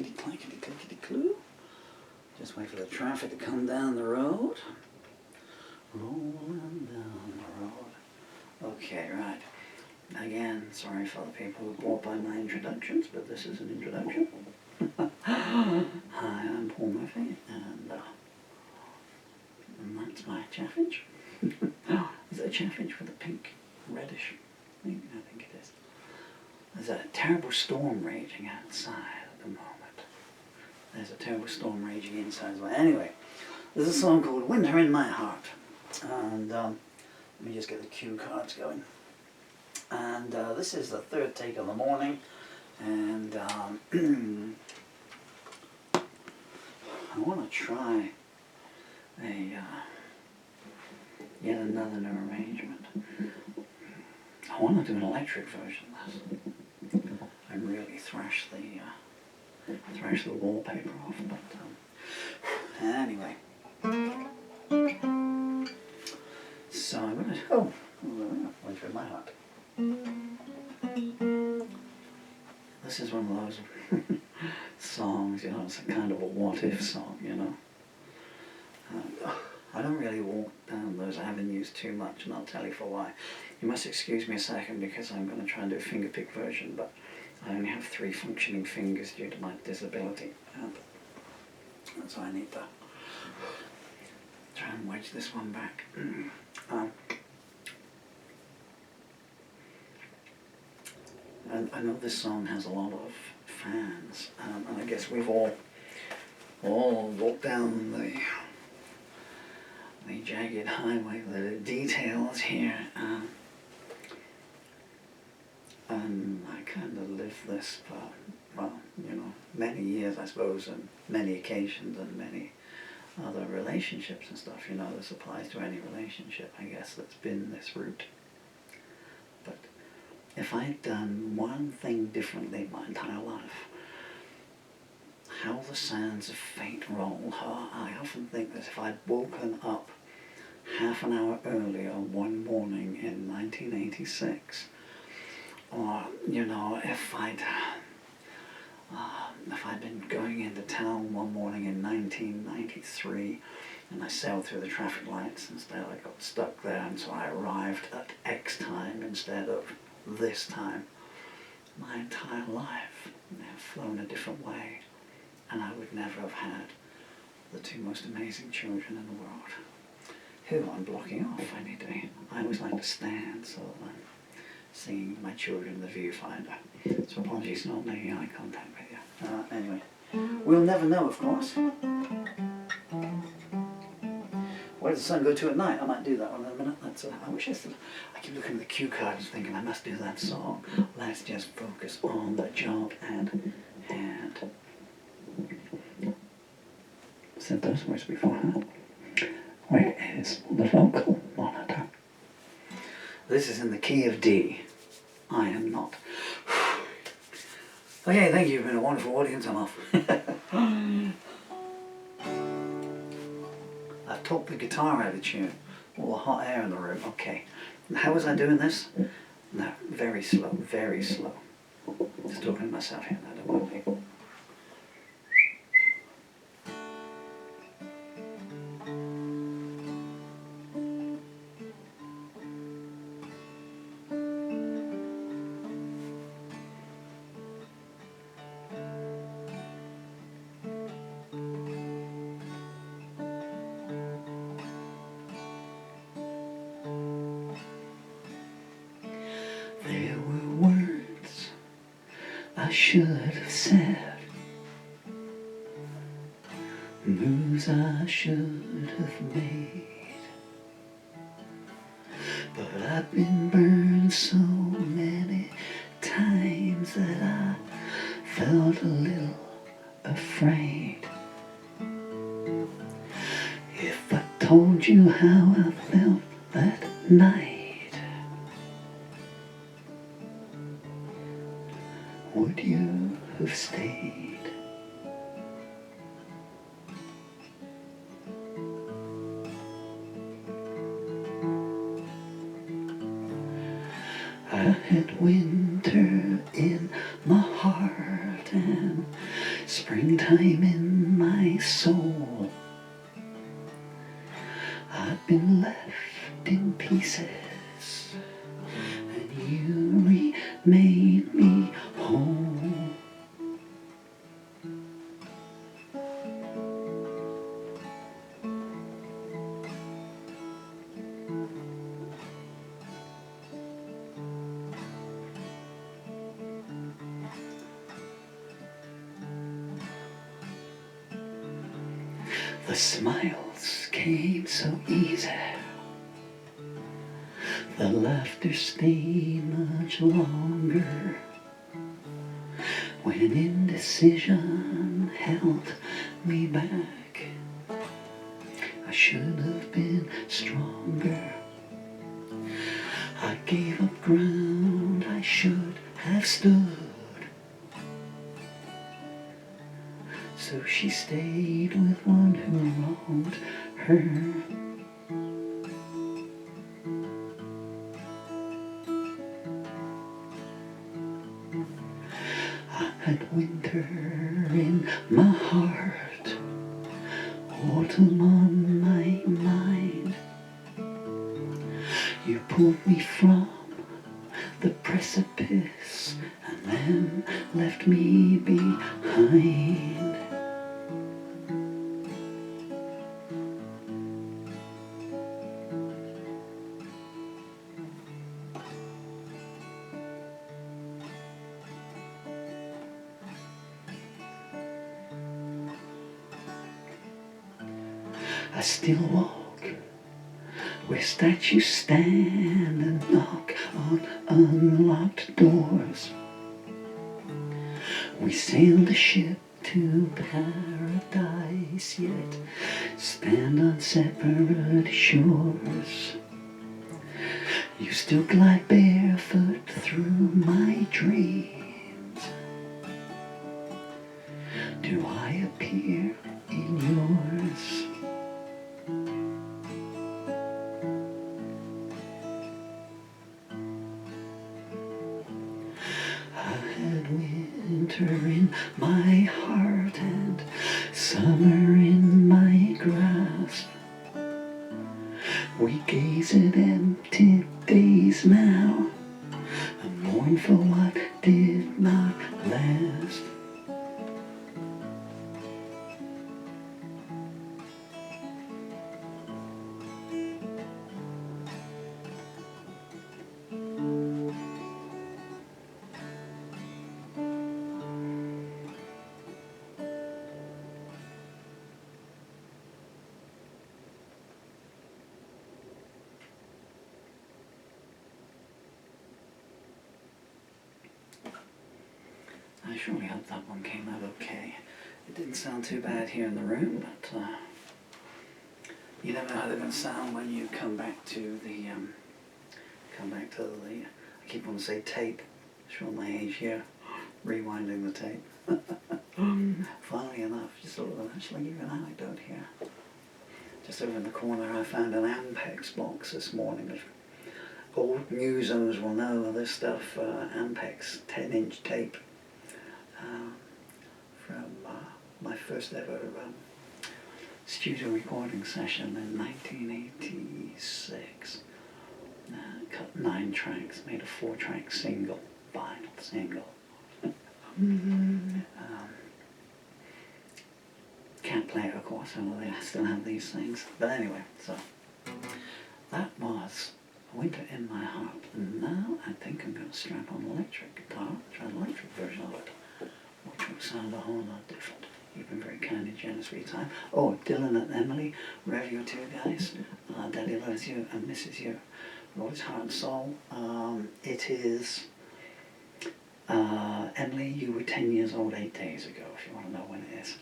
clickety clackety clickety clue. Just wait for the traffic to come down the road. Rolling down the road. Okay, right. Again, sorry for the people who bore by my introductions, but this is an introduction. Hi, I'm Paul Murphy, and that's my chaffinch. Is it a chaffinch with a pink, reddish thing? I think it is. There's a terrible storm raging outside at the moment. There's a terrible storm raging inside as well. Anyway, there's a song called Winter in My Heart. And let me just get the cue cards going. And this is the third take of the morning. And I want to try yet another new arrangement. I want to do an electric version of this and really thrash the wallpaper off. But anyway, so I'm gonna Winter in My Heart. This is one of those songs, you know, it's a kind of a what-if song, you know. I don't really walk down those avenues too much, and I'll tell you for why. You must excuse me a second because I'm going to try and do a finger-pick version, but I only have 3 functioning fingers due to my disability, and so I need to try and wedge this one back. And I know this song has a lot of fans, and I guess we've all walked down the jagged highway with the details here, and I kind of lived this for, well, you know, many years, I suppose, and many occasions and many other relationships and stuff. You know, this applies to any relationship, I guess, that's been this route. But if I'd done one thing differently my entire life, how the sands of fate roll. I often think that if I'd woken up half an hour earlier one morning in 1986, or, you know, if I'd been going into town one morning in 1993 and I sailed through the traffic lights instead, I got stuck there, and so I arrived at X time instead of this time, my entire life would have flown a different way, and I would never have had the 2 most amazing children in the world, who I'm blocking off. I always like to stand so that I'm seeing my children in the viewfinder. So apologies for not making eye contact with you. Anyway, we'll never know, of course. Where does the sun go to at night? I might do that one in a minute. I wish I still... I keep looking at the cue cards thinking I must do that song. Let's just focus on the job at hand. Said those words beforehand. Where is the vocal monitor? This is in the key of D. I am not. Okay, thank you. You've been a wonderful audience. I'm off. I've talked the guitar out of tune. All the hot air in the room. Okay. How was I doing this? No, very slow, very slow. Just talking to myself here. I don't want people. There were words I should have said, moves I should have made, but I've been burned so many times that I felt a little afraid. If I told you how I felt that night, would you have stayed? I had winter in my heart and springtime in my soul. I've been left in pieces, and you remade me whole. The smiles came so easy, the laughter stayed much longer. When indecision held me back, I should have been stronger. I gave up ground I should have stood. So she stayed with one who wronged her. I had winter in my heart, autumn on my mind. You pulled me from the precipice and then left me behind. I still walk where statues stand and knock on unlocked doors. We sailed a ship to paradise, yet stand on separate shores. You still glide barefoot through my dreams. Do I appear in yours? I had winter in my heart and summer in my grasp. We gaze at empty days now and mourn for what did not last. I surely hope that one came out okay. It didn't sound too bad here in the room, but you never know how they're going to sound when you come back to the, I keep wanting to say tape, show my age here, rewinding the tape. Funnily enough, just sort of actually give you an anecdote here. Just over in the corner I found an Ampex box this morning. Old musos will know this stuff, Ampex 10-inch tape. From my first ever studio recording session in 1986. Cut 9 tracks, made a 4-track single, vinyl single. Can't play it, of course, although I still have these things. But anyway, so that was Winter in My Heart. And now I think I'm going to strap on an electric guitar, try an electric version of it, which will sound a whole lot different. You've been very kind and generous for your time. Oh, Dylan and Emily, wherever you're two guys, Daddy loves you and misses you. Lord's heart and soul. It is, Emily, you were 10 years old 8 days ago, if you want to know when it is.